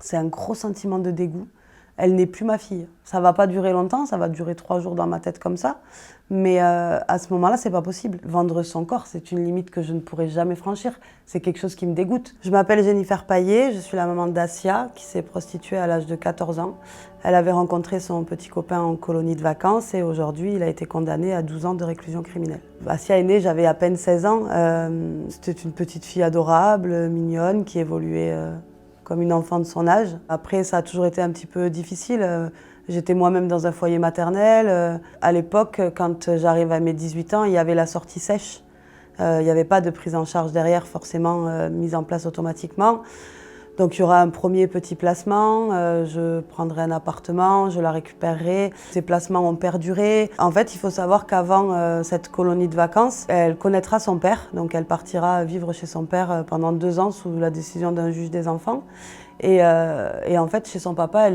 C'est un gros sentiment de dégoût. Elle n'est plus ma fille. Ça va pas durer longtemps, ça va durer 3 jours dans ma tête comme ça. Mais à ce moment-là, c'est pas possible. Vendre son corps, c'est une limite que je ne pourrai jamais franchir. C'est quelque chose qui me dégoûte. Je m'appelle Jennifer Paillet, je suis la maman d'Assia, qui s'est prostituée à l'âge de 14 ans. Elle avait rencontré son petit copain en colonie de vacances et aujourd'hui, il a été condamné à 12 ans de réclusion criminelle. Assia est née, j'avais à peine 16 ans. C'était une petite fille adorable, mignonne, qui évoluait comme une enfant de son âge. Après, ça a toujours été un petit peu difficile. J'étais moi-même dans un foyer maternel. À l'époque, quand j'arrive à mes 18 ans, il y avait la sortie sèche. Il n'y avait pas de prise en charge derrière, forcément mise en place automatiquement. Donc il y aura un premier petit placement, je prendrai un appartement, je la récupérerai. Ces placements ont perduré. En fait, il faut savoir qu'avant cette colonie de vacances, elle connaîtra son père. Donc elle partira vivre chez son père pendant 2 ans sous la décision d'un juge des enfants. Et en fait, chez son papa,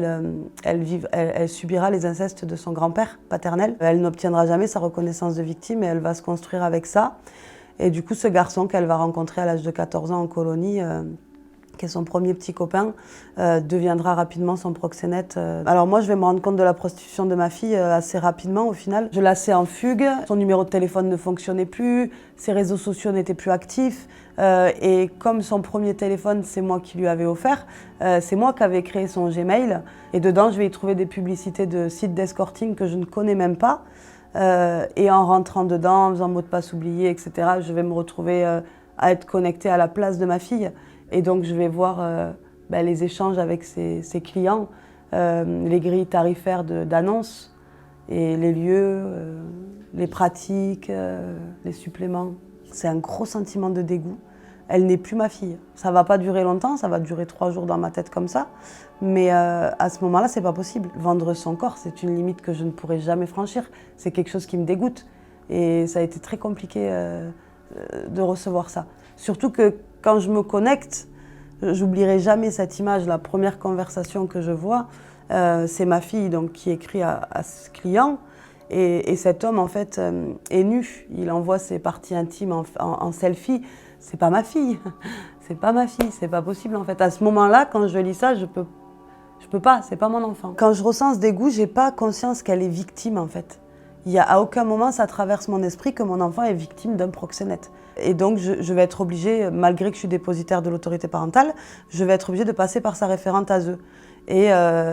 elle subira les incestes de son grand-père paternel. Elle n'obtiendra jamais sa reconnaissance de victime et elle va se construire avec ça. Et du coup, ce garçon qu'elle va rencontrer à l'âge de 14 ans en colonie, qui est son premier petit copain, deviendra rapidement son proxénète. Alors moi, je vais me rendre compte de la prostitution de ma fille assez rapidement au final. Je la sais en fugue, son numéro de téléphone ne fonctionnait plus, ses réseaux sociaux n'étaient plus actifs. Et comme son premier téléphone, c'est moi qui lui avais offert, c'est moi qui avais créé son Gmail. Et dedans, je vais y trouver des publicités de sites d'escorting que je ne connais même pas. Et en rentrant dedans, en faisant mot de passe oublié, etc., je vais me retrouver à être connectée à la place de ma fille. Et donc, je vais voir les échanges avec ses clients, les grilles tarifaires d'annonces et les lieux, les pratiques, les suppléments. C'est un gros sentiment de dégoût. Elle n'est plus ma fille. Ça va pas durer longtemps, ça va durer 3 jours dans ma tête comme ça. Mais à ce moment-là, c'est pas possible. Vendre son corps, c'est une limite que je ne pourrai jamais franchir. C'est quelque chose qui me dégoûte. Et ça a été très compliqué de recevoir ça. Surtout que quand je me connecte, j'oublierai jamais cette image. La première conversation que je vois, c'est ma fille donc, qui écrit à ce client. Et cet homme, en fait, est nu. Il envoie ses parties intimes en selfie. C'est pas ma fille. C'est pas ma fille. C'est pas possible, en fait. À ce moment-là, quand je lis ça, je peux pas. C'est pas mon enfant. Quand je ressens ce dégoût, j'ai pas conscience qu'elle est victime, en fait. À aucun moment, ça traverse mon esprit que mon enfant est victime d'un proxénète. Et donc, je vais être obligée, malgré que je suis dépositaire de l'autorité parentale, je vais être obligée de passer par sa référente ASE. Et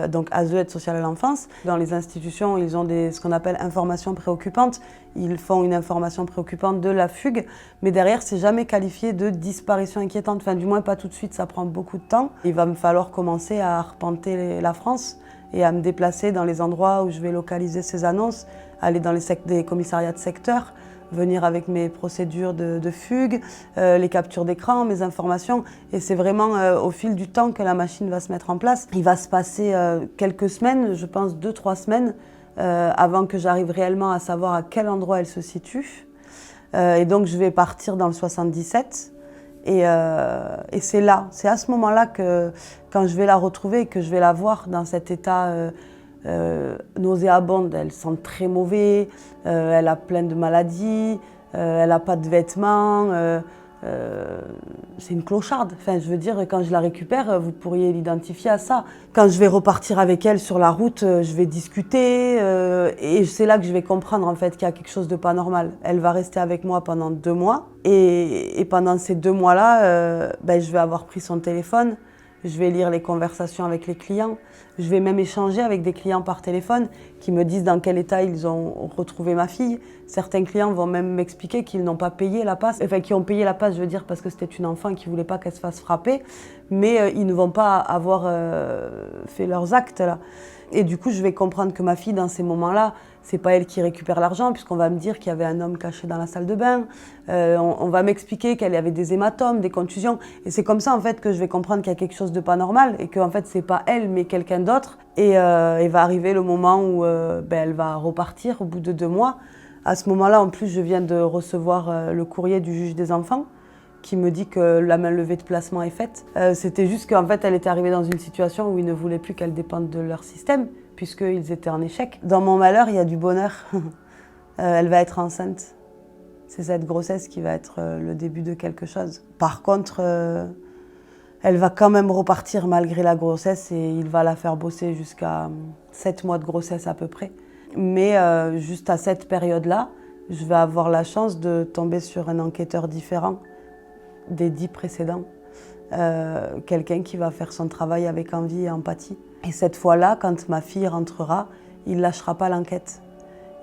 donc ASE, aide sociale à l'enfance. Dans les institutions, ils ont ce qu'on appelle information préoccupante. Ils font une information préoccupante de la fugue, mais derrière, c'est jamais qualifié de disparition inquiétante. Enfin, du moins, pas tout de suite, ça prend beaucoup de temps. Il va me falloir commencer à arpenter la France et à me déplacer dans les endroits où je vais localiser ces annonces, aller dans des commissariats de secteur, venir avec mes procédures de fugue, les captures d'écran, mes informations. Et c'est vraiment au fil du temps que la machine va se mettre en place. Il va se passer quelques semaines, je pense 2-3 semaines, avant que j'arrive réellement à savoir à quel endroit elle se situe. Et donc je vais partir dans le 77. Et c'est là, c'est à ce moment-là que quand je vais la retrouver et que je vais la voir dans cet état nauséabonde, elle sent très mauvais, elle a plein de maladies, elle n'a pas de vêtements, c'est une clocharde. Enfin, je veux dire, quand je la récupère, vous pourriez l'identifier à ça. Quand je vais repartir avec elle sur la route, je vais discuter et c'est là que je vais comprendre en fait qu'il y a quelque chose de pas normal. Elle va rester avec moi pendant 2 mois et pendant ces 2 mois-là, je vais avoir pris son téléphone. Je vais lire les conversations avec les clients. Je vais même échanger avec des clients par téléphone qui me disent dans quel état ils ont retrouvé ma fille. Certains clients vont même m'expliquer qu'ils n'ont pas payé la passe. Enfin, qui ont payé la passe, je veux dire, parce que c'était une enfant et qu'ils ne voulaient pas qu'elle se fasse frapper. Mais ils ne vont pas avoir fait leurs actes là. Et du coup, je vais comprendre que ma fille, dans ces moments-là, c'est pas elle qui récupère l'argent, puisqu'on va me dire qu'il y avait un homme caché dans la salle de bain. On va m'expliquer qu'elle avait des hématomes, des contusions. Et c'est comme ça, en fait, que je vais comprendre qu'il y a quelque chose de pas normal et que, en fait, c'est pas elle, mais quelqu'un d'autre. Et il va arriver le moment où elle va repartir au bout de 2 mois. À ce moment-là, en plus, je viens de recevoir le courrier du juge des enfants qui me dit que la main levée de placement est faite. C'était juste qu'en fait, elle était arrivée dans une situation où ils ne voulaient plus qu'elle dépende de leur système, puisqu'ils étaient en échec. Dans mon malheur, il y a du bonheur. Elle va être enceinte. C'est cette grossesse qui va être le début de quelque chose. Par contre, Elle va quand même repartir malgré la grossesse et il va la faire bosser jusqu'à 7 mois de grossesse à peu près. Mais juste à cette période-là, je vais avoir la chance de tomber sur un enquêteur différent des 10 précédents. Quelqu'un qui va faire son travail avec envie et empathie. Et cette fois-là, quand ma fille rentrera, il ne lâchera pas l'enquête.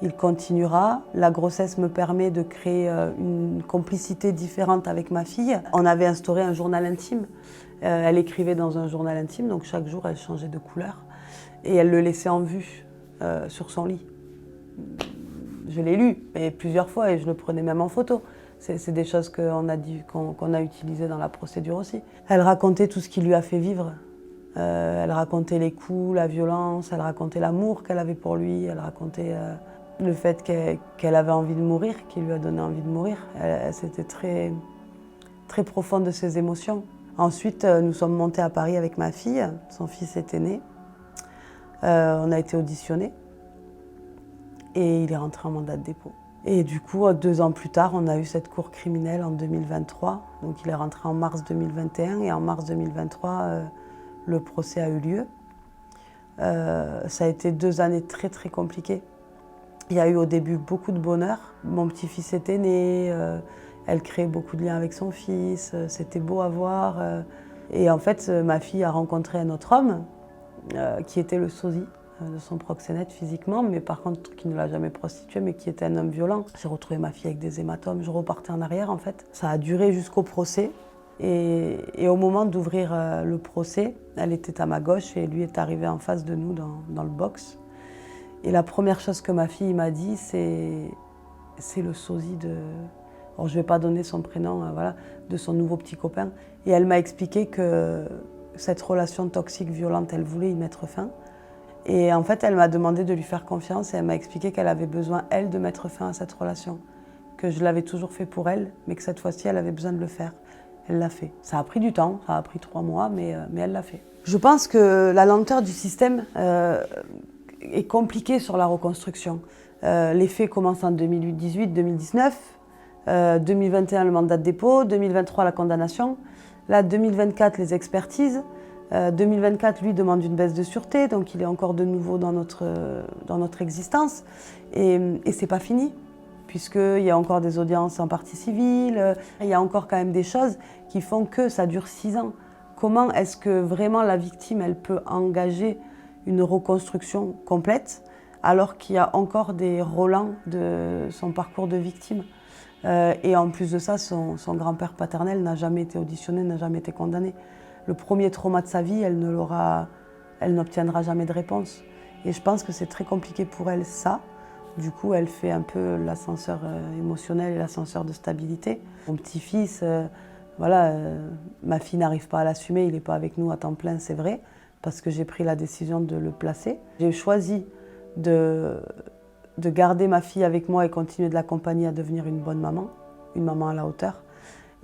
Il continuera. La grossesse me permet de créer une complicité différente avec ma fille. On avait instauré un journal intime. Elle écrivait dans un journal intime, donc chaque jour elle changeait de couleur. Et elle le laissait en vue sur son lit. Je l'ai lu et plusieurs fois et je le prenais même en photo. C'est des choses qu'on a utilisées dans la procédure aussi. Elle racontait tout ce qui lui a fait vivre. Elle racontait les coups, la violence, elle racontait l'amour qu'elle avait pour lui, elle racontait le fait qu'elle avait envie de mourir, qui lui a donné envie de mourir. C'était très, très profond de ses émotions. Ensuite, nous sommes montés à Paris avec ma fille, son fils était né. On a été auditionnés et il est rentré en mandat de dépôt. Et du coup, 2 ans plus tard, on a eu cette cour criminelle en 2023. Donc il est rentré en mars 2021 et en mars 2023, le procès a eu lieu. Ça a été 2 années très très compliquées. Il y a eu au début beaucoup de bonheur. Mon petit-fils était né, elle créait beaucoup de liens avec son fils, c'était beau à voir. Et en fait, ma fille a rencontré un autre homme qui était le sosie de son proxénète physiquement, mais par contre qui ne l'a jamais prostituée, mais qui était un homme violent. J'ai retrouvé ma fille avec des hématomes, je repartais en arrière en fait. Ça a duré jusqu'au procès. Et au moment d'ouvrir le procès, elle était à ma gauche et lui est arrivé en face de nous dans le box. Et la première chose que ma fille m'a dit, c'est le sosie de... Alors, je ne vais pas donner son prénom, voilà, de son nouveau petit copain. Et elle m'a expliqué que cette relation toxique, violente, elle voulait y mettre fin. Et en fait, elle m'a demandé de lui faire confiance et elle m'a expliqué qu'elle avait besoin, elle, de mettre fin à cette relation. Que je l'avais toujours fait pour elle, mais que cette fois-ci, elle avait besoin de le faire. Elle l'a fait. Ça a pris du temps, ça a pris 3 mois, mais elle l'a fait. Je pense que la lenteur du système est compliquée sur la reconstruction. Les faits commencent en 2018, 2019, 2021 le mandat de dépôt, 2023 la condamnation, là 2024 les expertises, 2024 lui demande une baisse de sûreté, donc il est encore de nouveau dans notre existence et c'est pas fini. Puisqu'il y a encore des audiences en partie civile, il y a encore quand même des choses qui font que ça dure 6 ans. Comment est-ce que vraiment la victime, elle peut engager une reconstruction complète alors qu'il y a encore des relents de son parcours de victime? Et en plus de ça, son grand-père paternel n'a jamais été auditionné, n'a jamais été condamné. Le premier trauma de sa vie, elle n'obtiendra jamais de réponse. Et je pense que c'est très compliqué pour elle, ça. Du coup, elle fait un peu l'ascenseur émotionnel et l'ascenseur de stabilité. Mon petit-fils, ma fille n'arrive pas à l'assumer, il n'est pas avec nous à temps plein, c'est vrai, parce que j'ai pris la décision de le placer. J'ai choisi de garder ma fille avec moi et continuer de l'accompagner à devenir une bonne maman, une maman à la hauteur,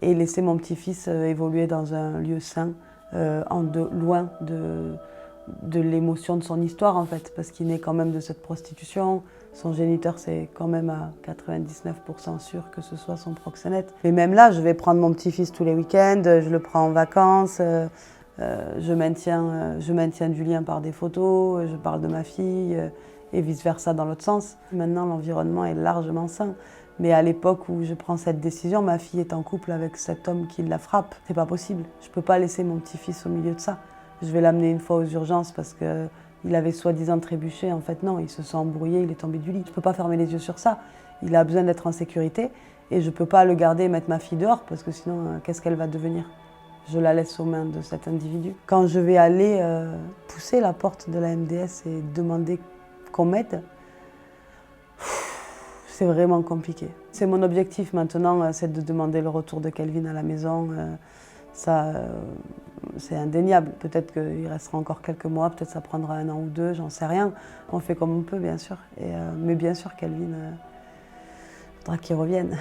et laisser mon petit-fils évoluer dans un lieu sain, loin de l'émotion de son histoire en fait, parce qu'il naît quand même de cette prostitution. Son géniteur, c'est quand même à 99% sûr que ce soit son proxénète. Mais même là, je vais prendre mon petit-fils tous les week-ends, je le prends en vacances, je maintiens du lien par des photos, je parle de ma fille et vice-versa dans l'autre sens. Maintenant, l'environnement est largement sain. Mais à l'époque où je prends cette décision, ma fille est en couple avec cet homme qui la frappe. C'est pas possible. Je peux pas laisser mon petit-fils au milieu de ça. Je vais l'amener une fois aux urgences parce qu'il avait soi-disant trébuché. En fait, non, il se sent embrouillé, il est tombé du lit. Je peux pas fermer les yeux sur ça. Il a besoin d'être en sécurité et je peux pas le garder et mettre ma fille dehors parce que sinon, qu'est-ce qu'elle va devenir? Je la laisse aux mains de cet individu. Quand je vais aller pousser la porte de la MDS et demander qu'on m'aide, c'est vraiment compliqué. C'est mon objectif maintenant, c'est de demander le retour de Kelvin à la maison. C'est indéniable. Peut-être qu'il restera encore quelques mois, peut-être ça prendra 1 an ou 2, j'en sais rien. On fait comme on peut, bien sûr. Mais bien sûr, Kelvin, il faudra qu'il revienne.